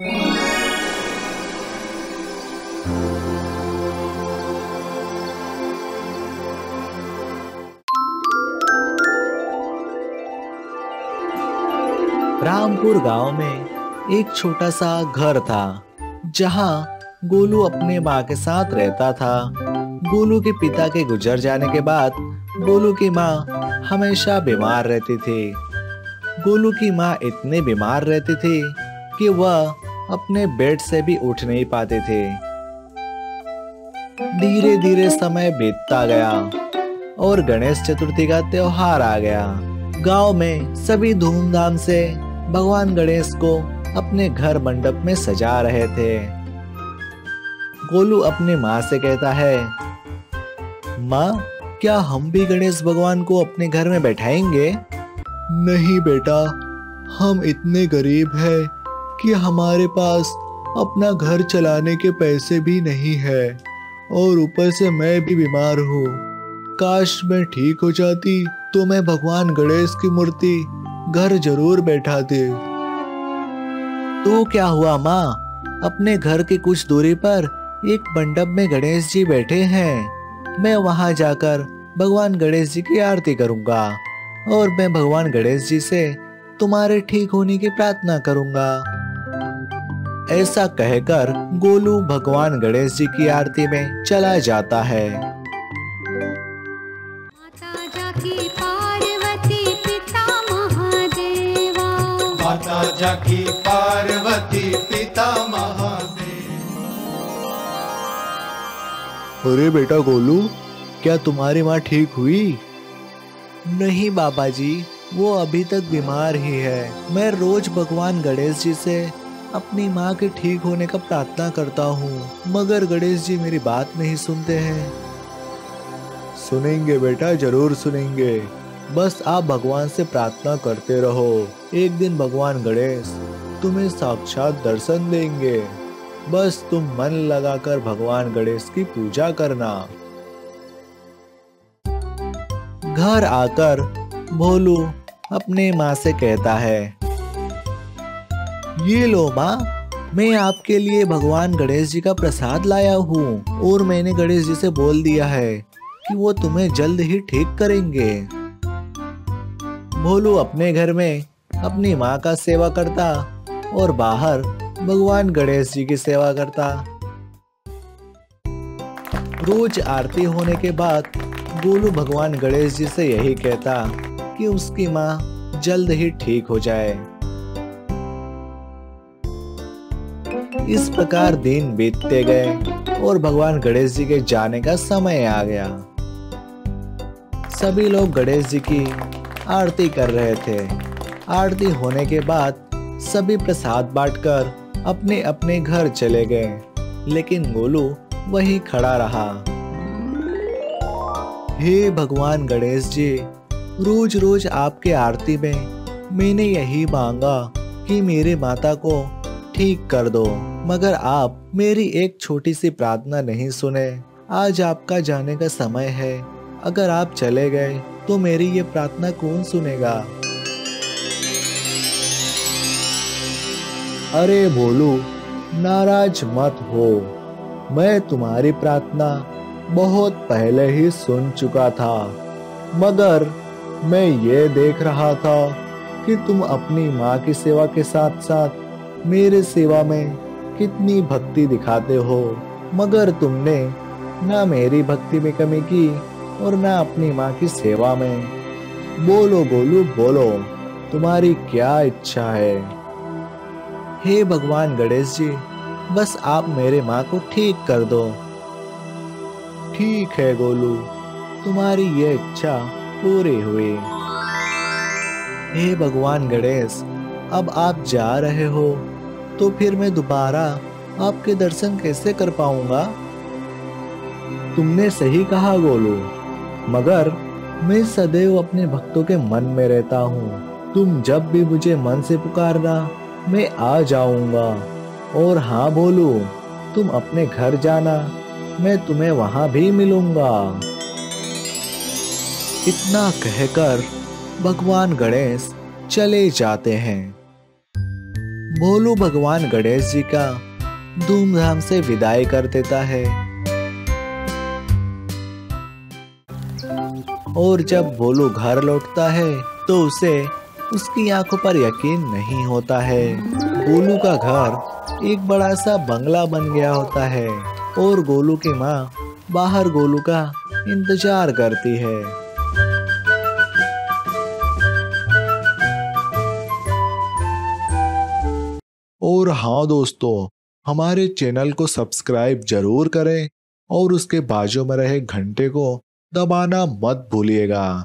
रामपुर गांव में एक छोटा सा घर था जहां गोलू अपने माँ के साथ रहता था। गोलू के पिता के गुजर जाने के बाद गोलू की माँ हमेशा बीमार रहती थी। गोलू की माँ इतनी बीमार रहती थी कि वह अपने बेड से भी उठ नहीं पाते थे। धीरे धीरे समय बीतता गया और गणेश चतुर्थी का त्योहार आ गया। गांव में सभी धूमधाम से भगवान गणेश को अपने घर मंडप में सजा रहे थे। गोलू अपनी माँ से कहता है, माँ, क्या हम भी गणेश भगवान को अपने घर में बैठाएंगे? नहीं बेटा, हम इतने गरीब हैं कि हमारे पास अपना घर चलाने के पैसे भी नहीं है और ऊपर से मैं भी बीमार हूँ। काश मैं ठीक हो जाती तो मैं भगवान गणेश की मूर्ति घर जरूर बैठाती। तो क्या हुआ माँ, अपने घर के कुछ दूरी पर एक मंडप में गणेश जी बैठे हैं। मैं वहां जाकर भगवान गणेश जी की आरती करूंगा और मैं भगवान गणेश जी से तुम्हारे ठीक होने की प्रार्थना करूंगा। ऐसा कहकर गोलू भगवान गणेश जी की आरती में चला जाता है। माता जाकी पार्वती पिता महादेव। अरे बेटा गोलू, क्या तुम्हारी माँ ठीक हुई? नहीं बाबा जी, वो अभी तक बीमार ही है। मैं रोज भगवान गणेश जी से अपनी माँ के ठीक होने का प्रार्थना करता हूँ, मगर गणेश जी मेरी बात नहीं सुनते हैं। सुनेंगे बेटा, जरूर सुनेंगे। बस आप भगवान से प्रार्थना करते रहो। एक दिन भगवान गणेश तुम्हें साक्षात दर्शन देंगे। बस तुम मन लगाकर भगवान गणेश की पूजा करना। घर आकर भोलू अपने माँ से कहता है, ये लो माँ, मैं आपके लिए भगवान गणेश जी का प्रसाद लाया हूँ और मैंने गणेश जी से बोल दिया है कि वो तुम्हें जल्द ही ठीक करेंगे। भोलू अपने घर में अपनी माँ का सेवा करता और बाहर भगवान गणेश जी की सेवा करता। रोज आरती होने के बाद गोलू भगवान गणेश जी से यही कहता कि उसकी माँ जल्द ही ठीक हो जाए। इस प्रकार दिन बीतते गए और भगवान गणेश जी के जाने का समय आ गया। सभी लोग गणेश जी की आरती कर रहे थे। आरती होने के बाद सभी प्रसाद बांटकर अपने अपने घर चले गए, लेकिन गोलू वहीं खड़ा रहा। हे भगवान गणेश जी, रोज रोज आपके आरती में मैंने यही मांगा कि मेरे माता को ठीक कर दो, मगर आप मेरी एक छोटी सी प्रार्थना नहीं सुने। आज आपका जाने का समय है। अगर आप चले गए तो मेरी ये प्रार्थना कौन सुनेगा? अरे भोलू, नाराज मत हो। मैं तुम्हारी प्रार्थना बहुत पहले ही सुन चुका था, मगर मैं ये देख रहा था कि तुम अपनी माँ की सेवा के साथ साथ मेरे सेवा में कितनी भक्ति दिखाते हो, मगर तुमने ना मेरी भक्ति में कमी की और ना अपनी माँ की सेवा में। बोलो गोलू, बोलो, तुम्हारी क्या इच्छा है? हे भगवान गणेश जी, बस आप मेरे माँ को ठीक कर दो। ठीक है गोलू, तुम्हारी ये इच्छा पूरी हुई। हे भगवान गणेश, अब आप जा रहे हो तो फिर मैं दोबारा आपके दर्शन कैसे कर पाऊंगा? तुमने सही कहा गोलू, मगर मैं सदैव अपने भक्तों के मन में रहता हूँ। तुम जब भी मुझे मन से पुकारना, मैं आ जाऊंगा। और हाँ भोलू, तुम अपने घर जाना, मैं तुम्हें वहां भी मिलूंगा। इतना कहकर भगवान गणेश चले जाते हैं। भोलू भगवान गणेश जी का धूमधाम से विदाई कर देता है। और जब भोलू घर लौटता है तो उसे उसकी आंखों पर यकीन नहीं होता है। गोलू का घर एक बड़ा सा बंगला बन गया होता है और गोलू की माँ बाहर गोलू का इंतजार करती है। और हाँ दोस्तों, हमारे चैनल को सब्सक्राइब जरूर करें और उसके बाजू में रहे घंटे को दबाना मत भूलिएगा।